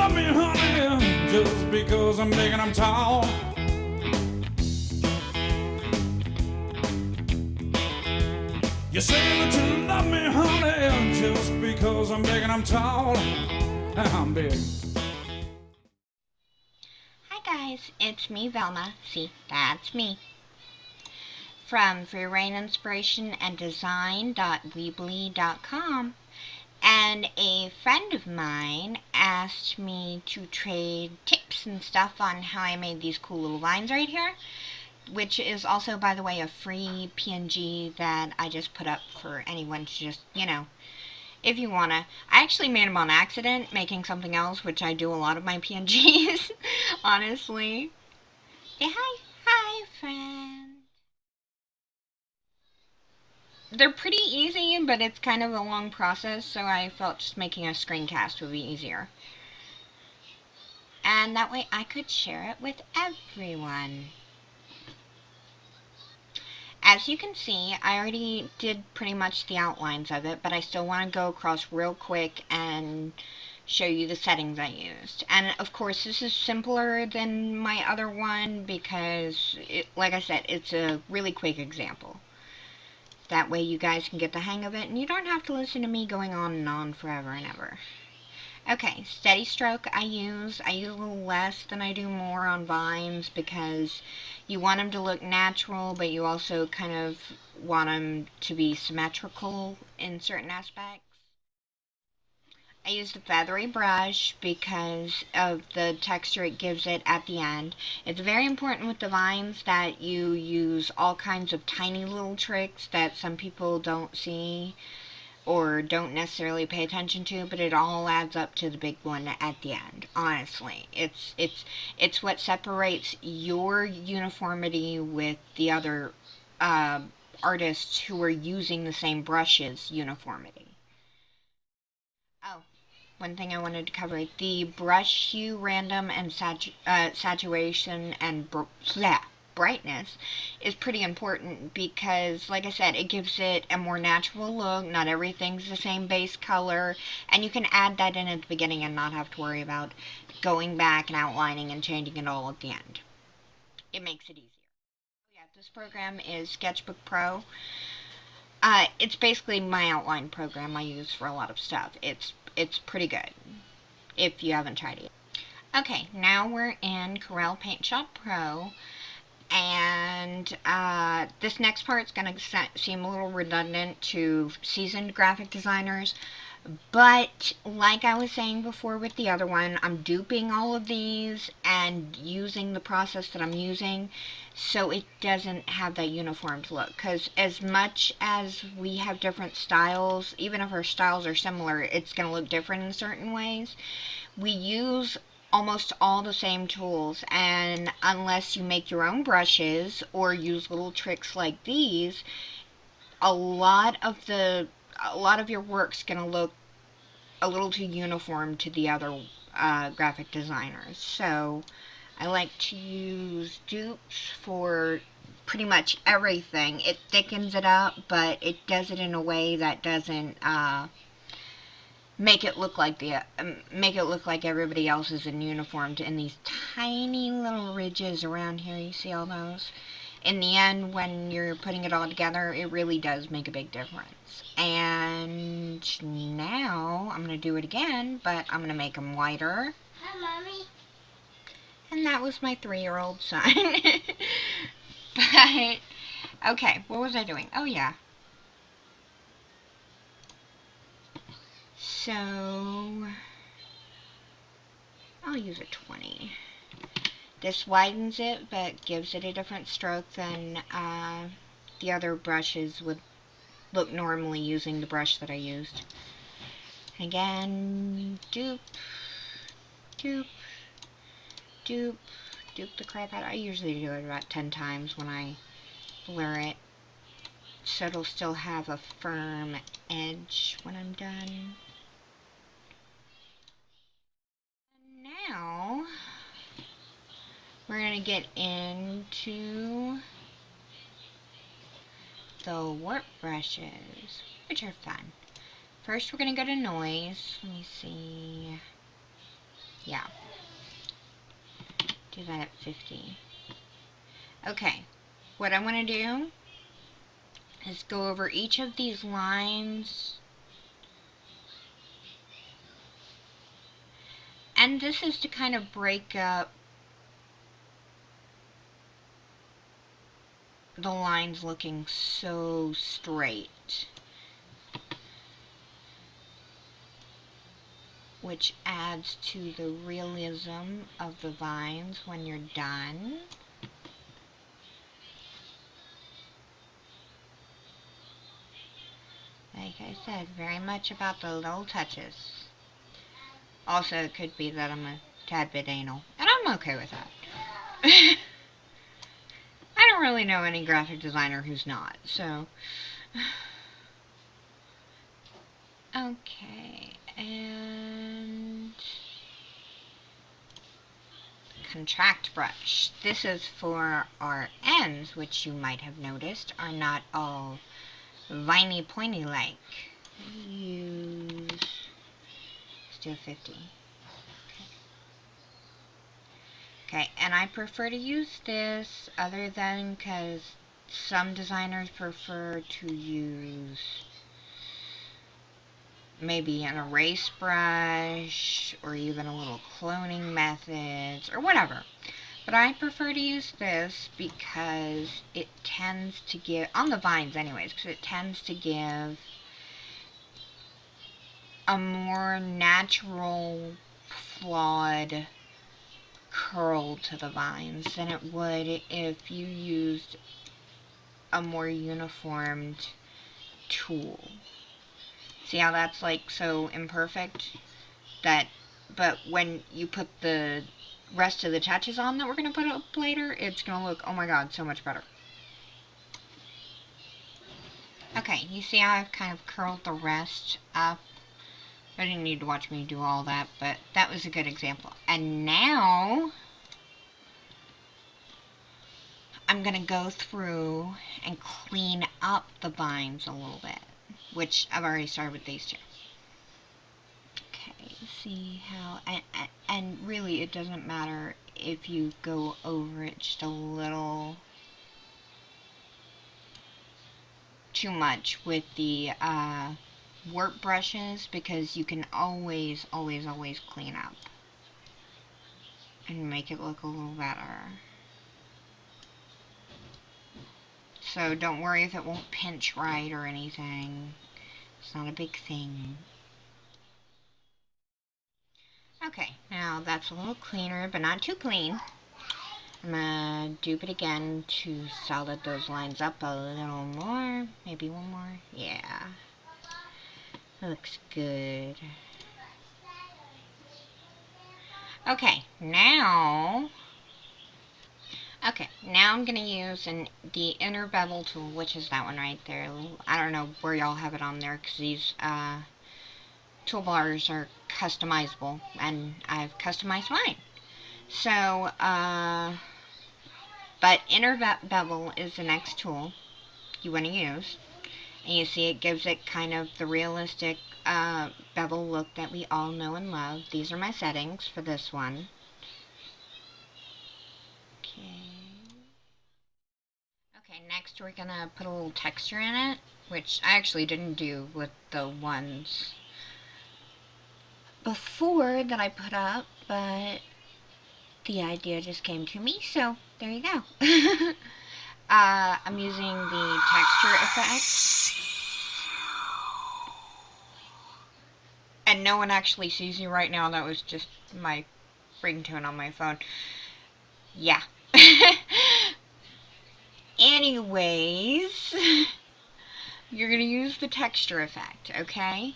love me, honey, just because I'm big and I'm tall. You say that you love me, honey, just because I'm big and I'm tall. I'm big. Hi guys, it's me Velma. See, that's me. From freereininspirationanddesign.weebly.com. And a friend of mine asked me to trade tips and stuff on how I made these cool little vines right here, which is also, by the way, a free PNG that I just put up for anyone to just, if you wanna. I actually made them on accident, making something else, which I do a lot of my PNGs, honestly. Say hi. Hi, friend. They're pretty easy, but it's kind of a long process, so I felt just making a screencast would be easier. And that way I could share it with everyone. As you can see, I already did pretty much the outlines of it, but I still want to go across real quick and show you the settings I used. And of course, this is simpler than my other one because, like I said, it's a really quick example. That way you guys can get the hang of it and you don't have to listen to me going on and on forever and ever. Okay, steady stroke I use a little less than I do more on vines because you want them to look natural, but you also kind of want them to be symmetrical in certain aspects. I use the feathery brush because of the texture it gives it at the end. It's very important with the vines that you use all kinds of tiny little tricks that some people don't see or don't necessarily pay attention to, but it all adds up to the big one at the end. Honestly, it's what separates your uniformity with the other uh, artists who are using the same brushes uniformity. Oh, one thing I wanted to cover: the brush hue, random, and saturation and brightness is pretty important because, like I said, it gives it a more natural look. Not everything's the same base color, and you can add that in at the beginning and not have to worry about going back and outlining and changing it all at the end. It makes it easier. Yeah, this program is Sketchbook Pro. It's basically my outline program I use for a lot of stuff. It's pretty good if you haven't tried it. Okay, now we're in Corel Paint Shop Pro, and this next part is going to seem a little redundant to seasoned graphic designers, but like I was saying before with the other one, I'm duping all of these and using the process that I'm using so it doesn't have that uniformed look. Because as much as we have different styles, even if our styles are similar, it's going to look different in certain ways. We use almost all the same tools, and unless you make your own brushes or use little tricks like these, a lot of your work's going to look a little too uniform to the other graphic designers. So I like to use dupes for pretty much everything. It thickens it up, but it does it in a way that doesn't make it look like everybody else is in uniform in these tiny little ridges around here. You see all those? In the end, when you're putting it all together, it really does make a big difference. And now I'm going to do it again, but I'm going to make them whiter. Hi, Mommy. And that was my 3-year-old son. But, okay, what was I doing? Oh, yeah. So, I'll use a 20. This widens it, but gives it a different stroke than the other brushes would look normally using the brush that I used. Again, dupe, dupe, dupe, dupe the crap out. I usually do it about 10 times when I blur it, so it'll still have a firm edge when I'm done. And now, we're going to get into the warp brushes, which are fun. First, we're going to go to noise. Let me see. Yeah. Do that at 50. Okay. What I want to do is go over each of these lines. And this is to kind of break up the lines looking so straight, which adds to the realism of the vines when you're done. Like I said, very much about the little touches. Also, it could be that I'm a tad bit anal, and I'm okay with that. I don't really know any graphic designer who's not, so. Okay, and contract brush. This is for our ends, which you might have noticed are not all viney pointy like. Use, let's do 50. Okay, and I prefer to use this other than because some designers prefer to use maybe an erase brush or even a little cloning methods or whatever. But I prefer to use this because it tends to give, on the vines anyways, because it tends to give a more natural, flawed curl to the vines than it would if you used a more uniformed tool. See how that's like so imperfect? But when you put the rest of the touches on that we're going to put up later, it's going to look, oh my god, so much better. Okay, you see how I've kind of curled the rest up? I didn't need to watch me do all that, but that was a good example. And now I'm going to go through and clean up the vines a little bit, which I've already started with these two. Okay, see how, and really it doesn't matter if you go over it just a little too much with the warp brushes, because you can always clean up and make it look a little better. So don't worry if it won't pinch right or anything. It's not a big thing. Okay, now that's a little cleaner, but not too clean. I'm gonna dupe it again to solid those lines up a little more. Maybe one more. Yeah. Looks good. Okay, now I'm going to use the inner bevel tool, which is that one right there. I don't know where y'all have it on there, because these toolbars are customizable, and I've customized mine. So, but inner bevel is the next tool you want to use. And you see it gives it kind of the realistic bevel look that we all know and love. These are my settings for this one. Okay, next we're gonna put a little texture in it, which I actually didn't do with the ones before that I put up, but the idea just came to me, so there you go. I'm using the texture effect. And no one actually sees you right now, that was just my ringtone on my phone. Yeah. Anyways, you're gonna use the texture effect, okay?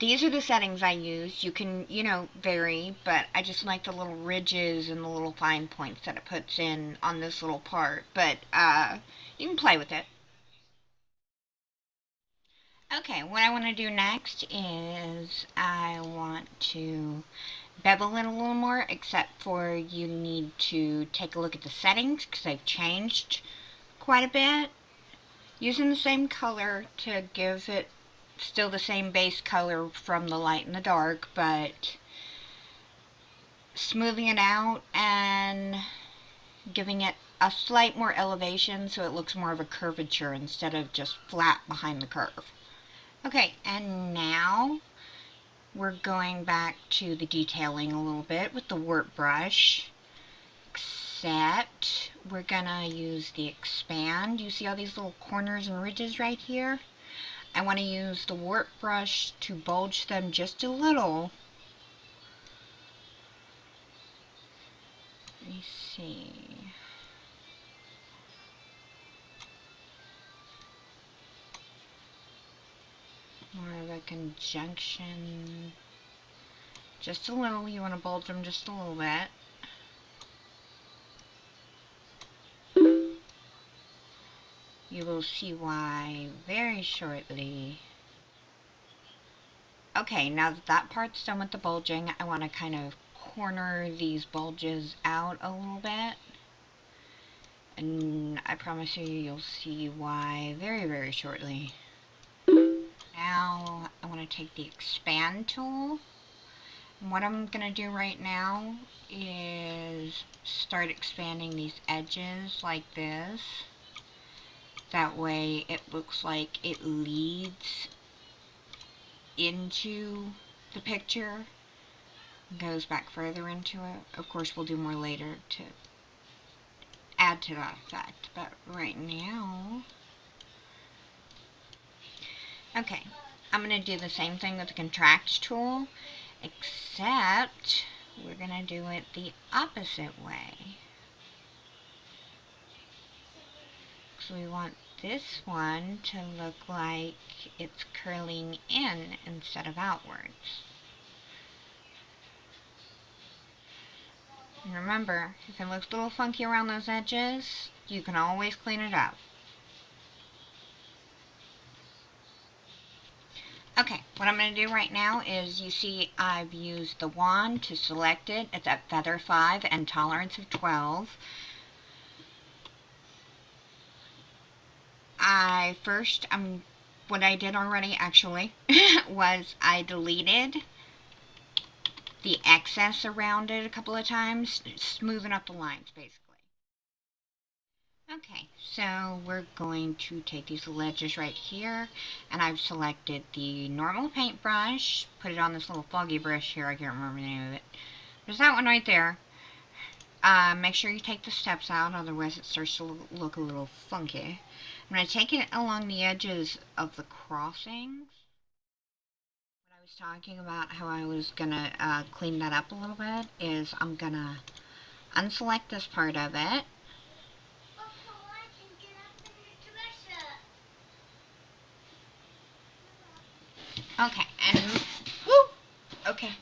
These are the settings I use. You can, vary, but I just like the little ridges and the little fine points that it puts in on this little part. But you can play with it. Okay, what I want to do next is I want to bevel it a little more, except for you need to take a look at the settings because they've changed quite a bit. Using the same color to give it still the same base color from the light and the dark, but smoothing it out and giving it a slight more elevation so it looks more of a curvature instead of just flat behind the curve. Okay, and now we're going back to the detailing a little bit with the warp brush, except we're gonna use the expand. You see all these little corners and ridges right here? I want to use the warp brush to bulge them just a little. Let me see. More of a conjunction. Just a little. You want to bulge them just a little bit. You will see why very shortly. Okay, now that that part's done with the bulging, I want to kind of corner these bulges out a little bit. And I promise you, you'll see why very, very shortly. Now, I want to take the expand tool. And what I'm going to do right now is start expanding these edges like this. That way it looks like it leads into the picture, goes back further into it. Of course, we'll do more later to add to that effect, but right now, okay, I'm going to do the same thing with the contract tool, except we're going to do it the opposite way. So we want this one to look like it's curling in instead of outwards. And remember, if it looks a little funky around those edges, you can always clean it up. Okay, what I'm going to do right now is, you see I've used the wand to select it. It's at feather 5 and tolerance of 12. What I did already actually was I deleted the excess around it a couple of times, smoothing up the lines basically. Okay, so we're going to take these ledges right here, and I've selected the normal paintbrush, put it on this little foggy brush here, I can't remember the name of it. There's that one right there. Make sure you take the steps out, otherwise it starts to look a little funky. I'm going to take it along the edges of the crossings. What I was talking about, how I was going to clean that up a little bit, is I'm going to unselect this part of it. Okay, and whoo, okay.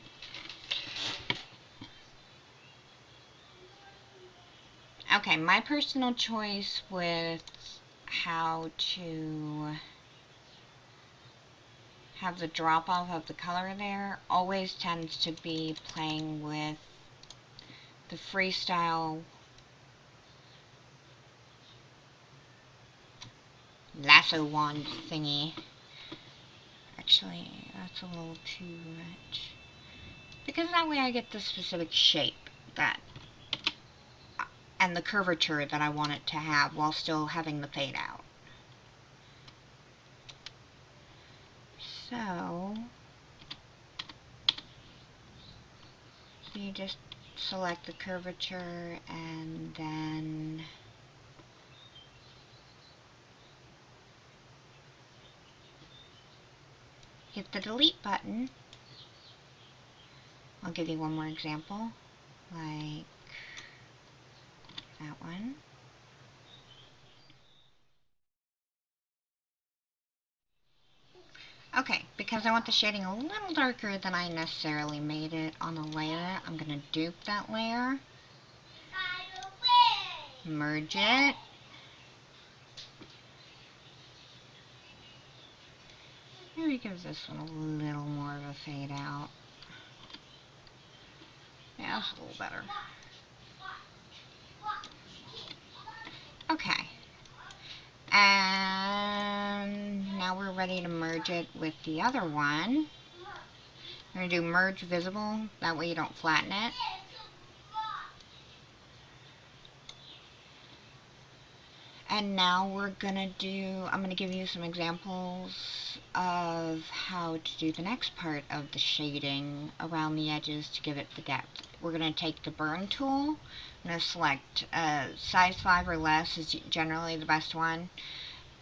Okay, my personal choice with how to have the drop off of the color there always tends to be playing with the freestyle lasso wand thingy. Actually, that's a little too much, because that way I get the specific shape that and the curvature that I want it to have while still having the fade out. So you just select the curvature and then hit the delete button. I'll give you one more example, like that one. Okay, because I want the shading a little darker than I necessarily made it on the layer, I'm going to dupe that layer, merge it, maybe give this one a little more of a fade out. Yeah, that's a little better. Okay. And now we're ready to merge it with the other one. We're going to do merge visible, that way you don't flatten it. And now we're gonna I'm gonna give you some examples of how to do the next part of the shading around the edges to give it the depth. We're gonna take the burn tool. I'm gonna select size 5 or less is generally the best one.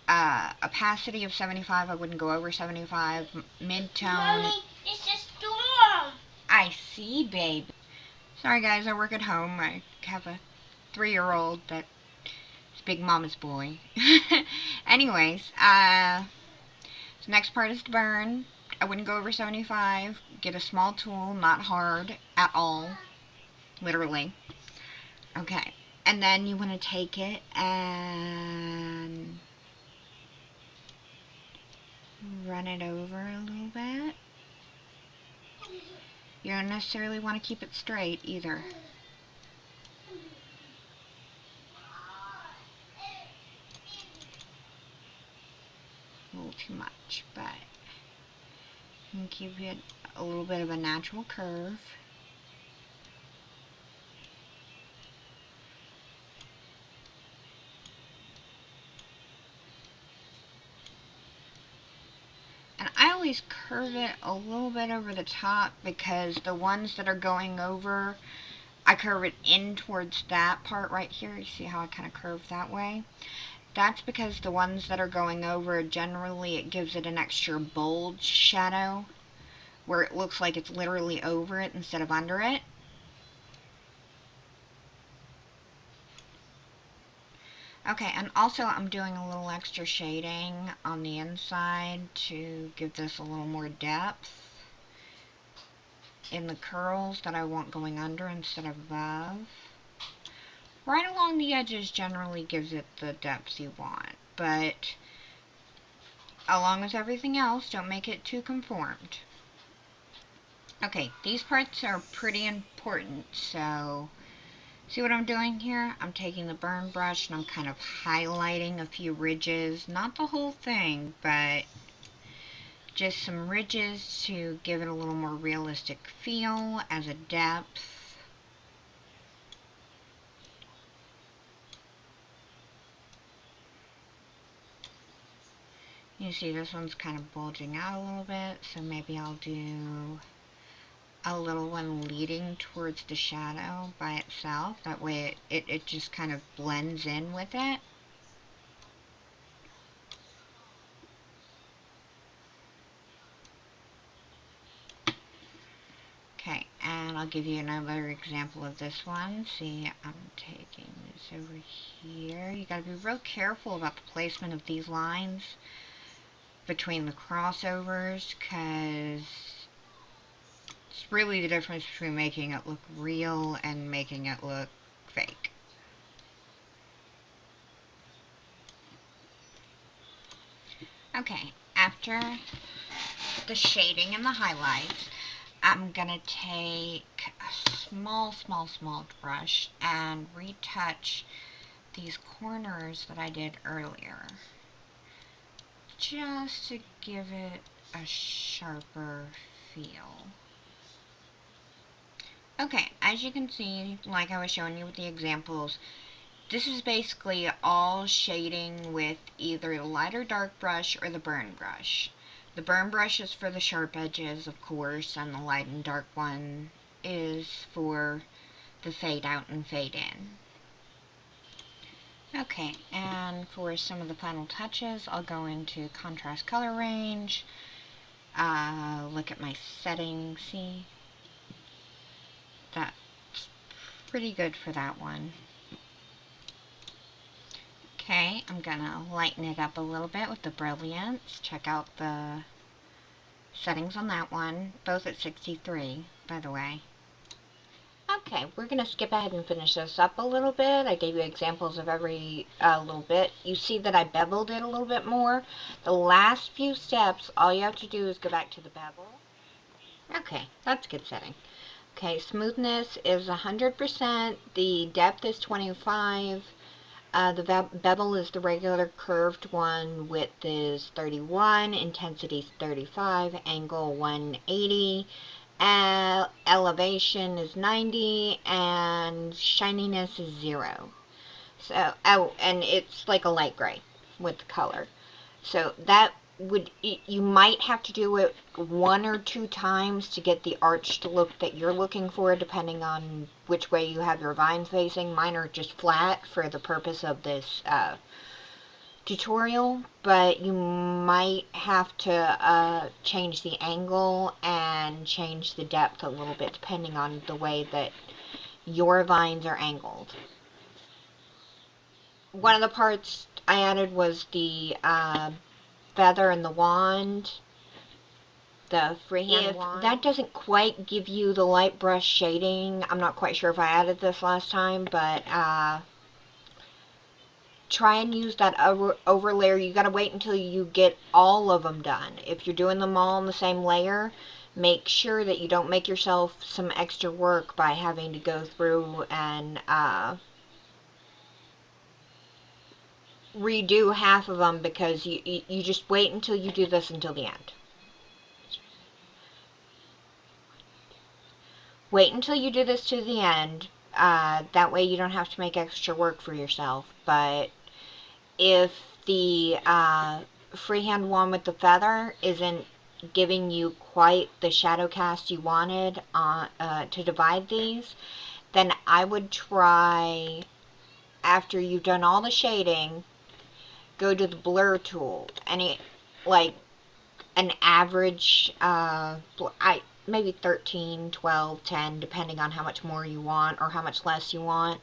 Opacity of 75, I wouldn't go over 75. Mid-tone. Mommy, it's a storm. I see, babe. Sorry guys, I work at home. I have a 3-year-old that Big Mama's boy. Anyways, so next part is to burn. I wouldn't go over 75. Get a small tool, not hard at all. Literally. Okay. And then you want to take it and run it over a little bit. You don't necessarily want to keep it straight either. A little too much, but you can keep it a little bit of a natural curve. And I always curve it a little bit over the top because the ones that are going over, I curve it in towards that part right here. You see how I kind of curve that way? That's because the ones that are going over, generally it gives it an extra bulge shadow where it looks like it's literally over it instead of under it. Okay, and also I'm doing a little extra shading on the inside to give this a little more depth in the curls that I want going under instead of above. Right along the edges generally gives it the depth you want, but along with everything else, don't make it too conformed. Okay, these parts are pretty important, so see what I'm doing here? I'm taking the burn brush and I'm kind of highlighting a few ridges, not the whole thing, but just some ridges to give it a little more realistic feel as a depth. You see this one's kind of bulging out a little bit, so maybe I'll do a little one leading towards the shadow by itself. That way it just kind of blends in with it. Okay, and I'll give you another example of this one. See, I'm taking this over here. You gotta be real careful about the placement of these lines between the crossovers, because it's really the difference between making it look real and making it look fake. Okay, after the shading and the highlights, I'm gonna take a small brush and retouch these corners that I did earlier, just to give it a sharper feel. Okay, as you can see, like I was showing you with the examples, this is basically all shading with either the light or dark brush or the burn brush. The burn brush is for the sharp edges, of course, and the light and dark one is for the fade out and fade in. Okay, and for some of the final touches, I'll go into contrast color range, look at my settings, see? That's pretty good for that one. Okay, I'm gonna lighten it up a little bit with the brilliance. Check out the settings on that one, both at 63, by the way. Okay, we're going to skip ahead and finish this up a little bit. I gave you examples of every little bit. You see that I beveled it a little bit more. The last few steps, all you have to do is go back to the bevel. Okay, that's good setting. Okay, smoothness is 100%. The depth is 25. The bevel is the regular curved one. Width is 31, intensity is 35, angle 180, elevation is 90, and shininess is 0. So, oh, and it's like a light gray with color. So that would, you might have to do it 1 or 2 times to get the arched look that you're looking for, depending on which way you have your vines facing. Mine are just flat for the purpose of this tutorial, but you might have to change the angle and change the depth a little bit depending on the way that your vines are angled. One of the parts I added was the feather and the wand, the freehand wand. That doesn't quite give you the light brush shading. I'm not quite sure if I added this last time, but try and use that over layer. You gotta wait until you get all of them done. If you're doing them all in the same layer, make sure that you don't make yourself some extra work by having to go through and redo half of them, because you just wait until you do this until the end. Wait until you do this to the end. That way you don't have to make extra work for yourself. But if the freehand one with the feather isn't giving you quite the shadow cast you wanted to divide these, then I would try, after you've done all the shading, go to the blur tool. Like an average, maybe 13, 12, 10, depending on how much more you want or how much less you want.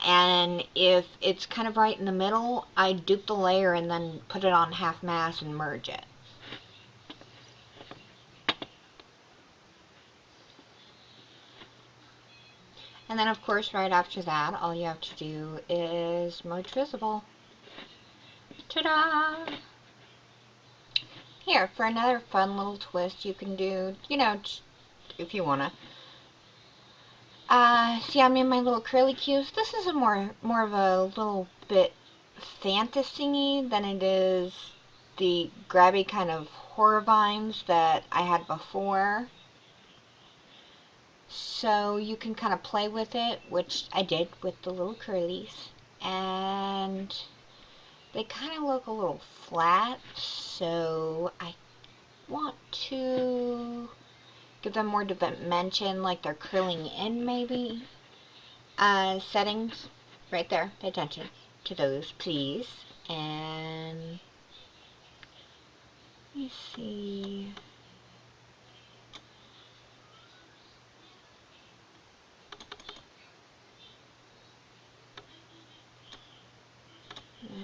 And if it's kind of right in the middle, I dupe the layer and then put it on half mass and merge it. And then of course right after that, all you have to do is merge visible. Ta-da! Here, for another fun little twist you can do, if you wanna. See, I'm in my little curly cues. This is a more of a little bit fantasy than it is the grabby kind of horror vines that I had before. So you can kind of play with it, which I did with the little curlies. And they kind of look a little flat, so I want to give them more dimension, like they're curling in maybe. Settings, right there, pay attention to those, please. And let me see.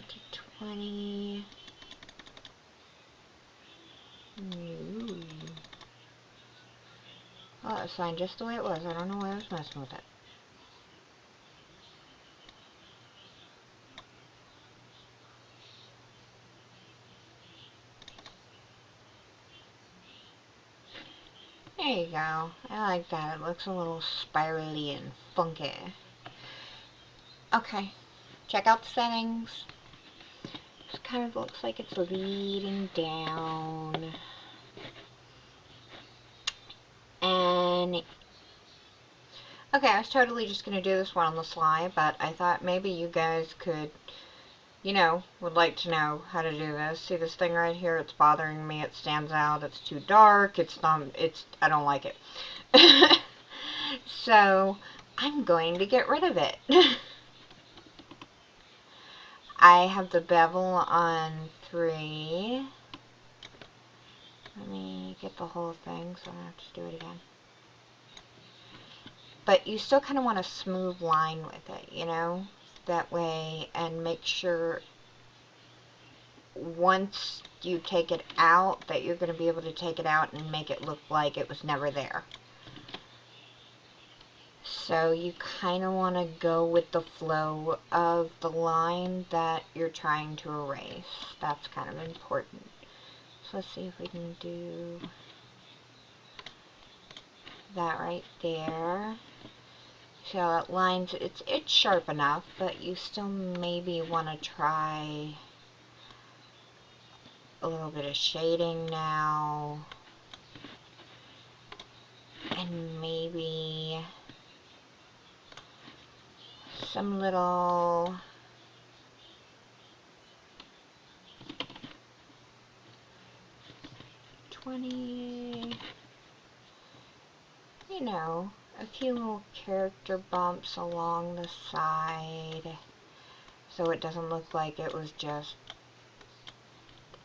To 20. Ooh. Oh, it's fine just the way it was. I don't know why I was messing with it. There you go. I like that. It looks a little spirally and funky. Okay. Check out the settings. This kind of looks like it's leading down. And okay, I was totally just going to do this one on the sly, but I thought maybe you guys could, would like to know how to do this. See this thing right here? It's bothering me. It stands out. It's too dark. I don't like it. So I'm going to get rid of it. I have the bevel on 3. Let me get the whole thing so I don't have to do it again. But you still kind of want a smooth line with it, that way, and make sure once you take it out that you're going to be able to take it out and make it look like it was never there. So you kind of want to go with the flow of the line that you're trying to erase. That's kind of important. So let's see if we can do that right there. So it lines, it's sharp enough, but you still maybe want to try a little bit of shading now. And maybe some little you know, a few little character bumps along the side so it doesn't look like it was just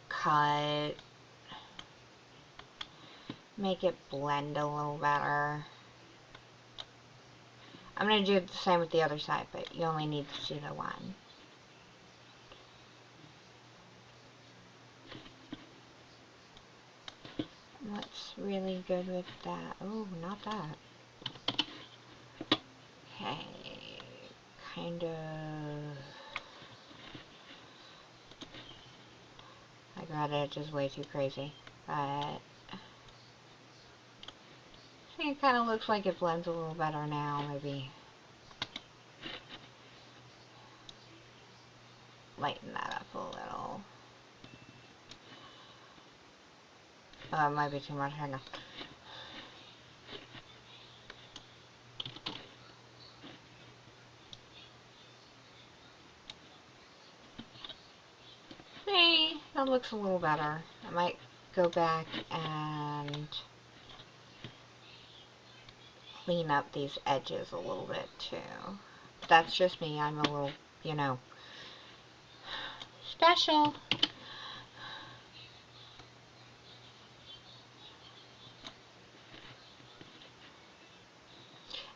cut. Make it blend a little better. I'm going to do the same with the other side, but you only need to see the one. What's really good with that? Oh, not that. Okay, kind of. My grad edge is way too crazy, but I think it kind of looks like it blends a little better now. Maybe lighten that up a little. Oh, it might be too much. Hang on. See, that looks a little better. I might go back and clean up these edges a little bit too. But that's just me. I'm a little, you know, special.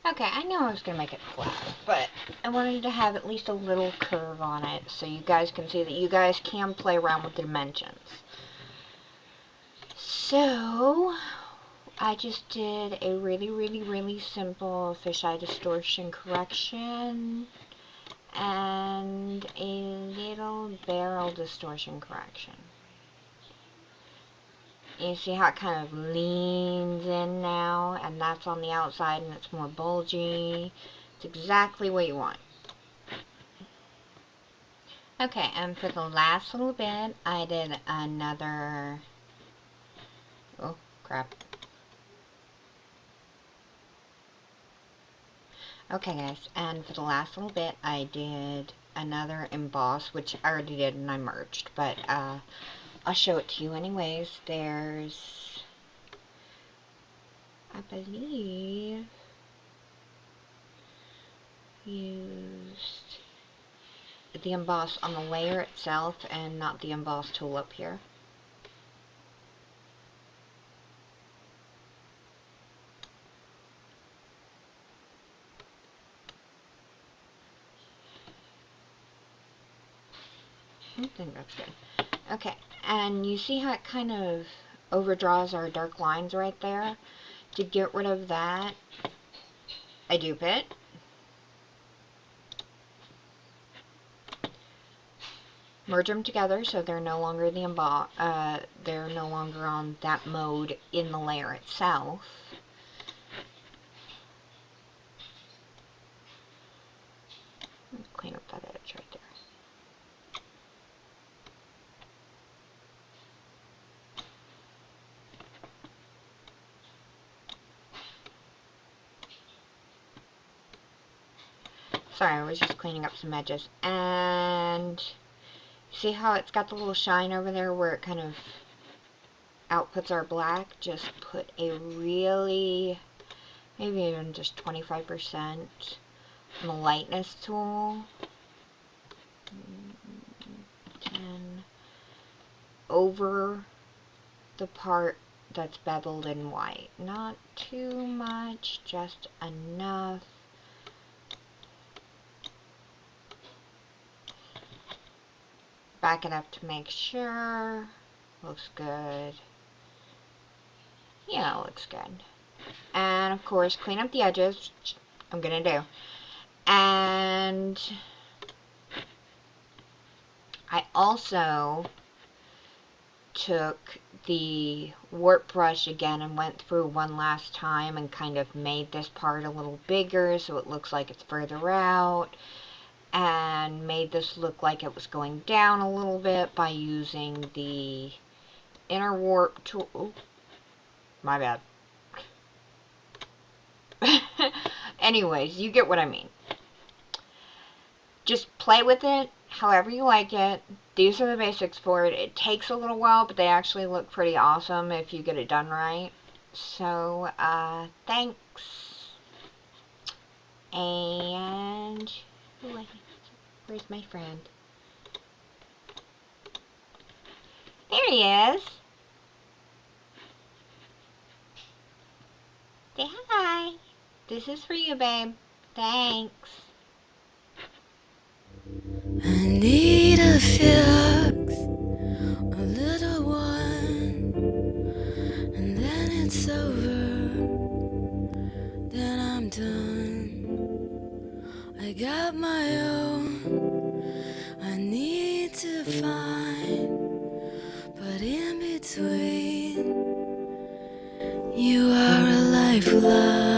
Okay, I know I was going to make it flat, but I wanted to have at least a little curve on it so you guys can see that you guys can play around with the dimensions. So, I just did a really simple fisheye distortion correction and a little barrel distortion correction. You see how it kind of leans in now, and that's on the outside and it's more bulgy. It's exactly what you want. Okay, and for the last little bit, I did another, oh crap. Okay guys, and for the last little bit, I did another emboss, which I already did and I merged, but I'll show it to you anyways. There's, I believe, used the emboss on the layer itself and not the emboss tool up here. I think that's good. Okay, and you see how it kind of overdraws our dark lines right there? To get rid of that, I dupe it. Merge them together so they're no longer the they're no longer on that mode in the layer itself. Let's clean up that edge right there. Sorry, I was just cleaning up some edges. And see how it's got the little shine over there where it kind of outputs our black? Just put a really, maybe even just 25% on the lightness tool. 10 over the part that's beveled in white. Not too much, just enough. Back it up to make sure. Looks good. Yeah, it looks good. And of course, clean up the edges, which I'm gonna do. And I also took the warp brush again and went through one last time and kind of made this part a little bigger so it looks like it's further out, and made this look like it was going down a little bit by using the inner warp tool. Oh, my bad. Anyways, you get what I mean. Just play with it however you like it. These are the basics for it. It takes a little while, but they actually look pretty awesome if you get it done right. So, thanks. And where's my friend? There he is. Say hi. This is for you, babe. Thanks. I need a fix, a little one, and then it's over, then I'm done. I got my own, I need to find, but in between, you are a lifeline.